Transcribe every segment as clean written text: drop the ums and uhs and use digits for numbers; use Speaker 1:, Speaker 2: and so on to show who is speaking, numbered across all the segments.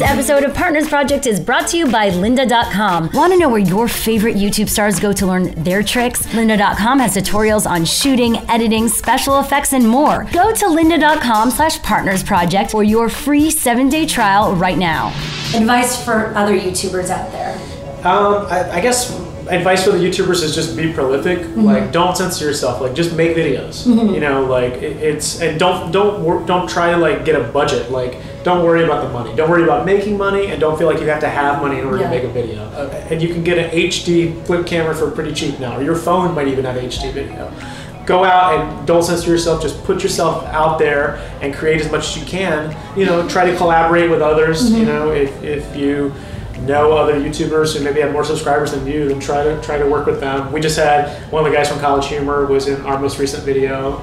Speaker 1: This episode of Partners Project is brought to you by lynda.com. Want to know where your favorite YouTube stars go to learn their tricks? lynda.com has tutorials on shooting, editing, special effects, and more. Go to lynda.com/partnersproject for your free 7-day trial right now. Advice for other YouTubers out there?
Speaker 2: I guess advice for the YouTubers is just be prolific. Like, don't censor yourself. Like, just make videos. You know, like and don't try to like get a budget. Like, don't worry about the money. Don't worry about making money, and don't feel like you have to have money in order to make a video. And you can get an HD flip camera for pretty cheap now, or your phone might even have HD video. Go out and don't censor yourself. Just put yourself out there and create as much as you can. You know, try to collaborate with others. You know, if you know other YouTubers who maybe have more subscribers than you, then try to work with them. We just had one of the guys from College Humor was in our most recent video,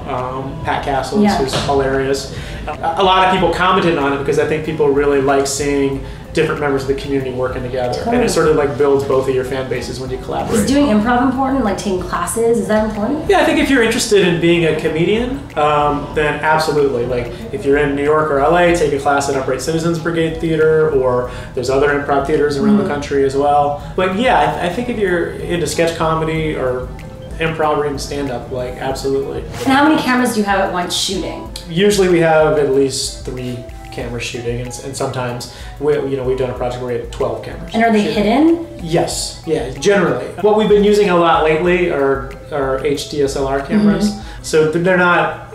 Speaker 2: Pat Castles, who's hilarious. A lot of people commented on it because I think people really like seeing different members of the community working together. And it sort of like builds both of your fan bases when you collaborate.
Speaker 1: Is doing improv important? Like taking classes, is that important?
Speaker 2: Yeah, I think if you're interested in being a comedian, then absolutely. Like if you're in New York or LA, take a class at Upright Citizens Brigade Theater, or there's other improv theaters around the country as well. But yeah, I think if you're into sketch comedy or improv or even stand-up, like absolutely.
Speaker 1: And how many cameras do you have at once shooting?
Speaker 2: Usually we have at least 3 cameras shooting, and sometimes we've done a project where we had 12 cameras.
Speaker 1: And are they hidden?
Speaker 2: Yes, yeah, generally. What we've been using a lot lately are HDSLR cameras. So they're not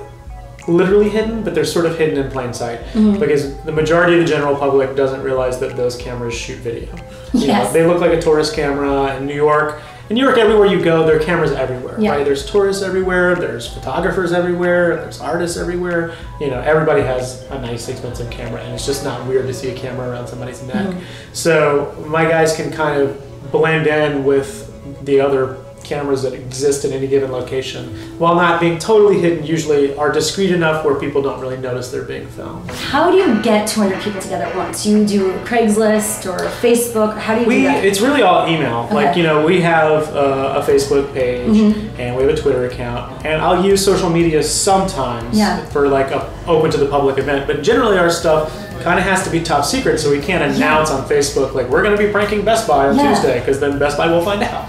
Speaker 2: literally hidden, but they're sort of hidden in plain sight, because the majority of the general public doesn't realize that those cameras shoot video. You know, they look like a tourist camera in New York. In New York, everywhere you go, there are cameras everywhere, right? There's tourists everywhere, there's photographers everywhere, there's artists everywhere. You know, everybody has a nice, expensive camera, and it's just not weird to see a camera around somebody's neck. So my guys can kind of blend in with the other cameras that exist in any given location, while not being totally hidden, usually are discreet enough where people don't really notice they're being filmed.
Speaker 1: How do you get 200 people together at once? You do Craigslist or Facebook? How do you do that?
Speaker 2: It's really all email. Like, you know, we have a Facebook page and we have a Twitter account, and I'll use social media sometimes for like a open to the public event, but generally our stuff kind of has to be top secret, so we can't announce on Facebook like we're going to be pranking Best Buy on Tuesday, because then Best Buy will find out.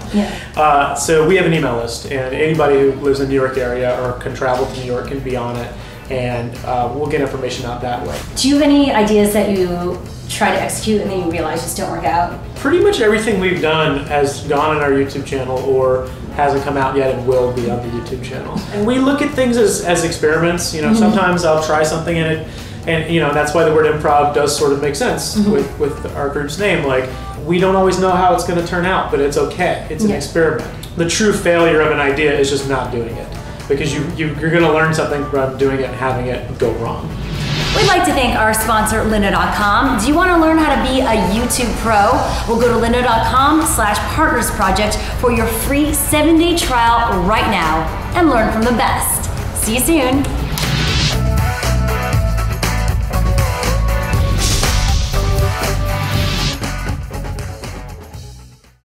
Speaker 2: So we have an email list, and anybody who lives in the New York area or can travel to New York can be on it, and we'll get information out that way.
Speaker 1: Do you have any ideas that you try to execute and then you realize just don't work out?
Speaker 2: Pretty much everything we've done has gone on our YouTube channel or hasn't come out yet and will be on the YouTube channel. And we look at things as experiments. You know, sometimes I'll try something in it, and you know, that's why the word improv does sort of make sense with our group's name. Like, we don't always know how it's going to turn out, but it's okay. It's an experiment. The true failure of an idea is just not doing it, because you're going to learn something from doing it and having it go wrong.
Speaker 1: We'd like to thank our sponsor, lynda.com. Do you want to learn how to be a YouTube pro? We'll go to lynda.com/partnersproject for your free 7-day trial right now and learn from the best. See you soon.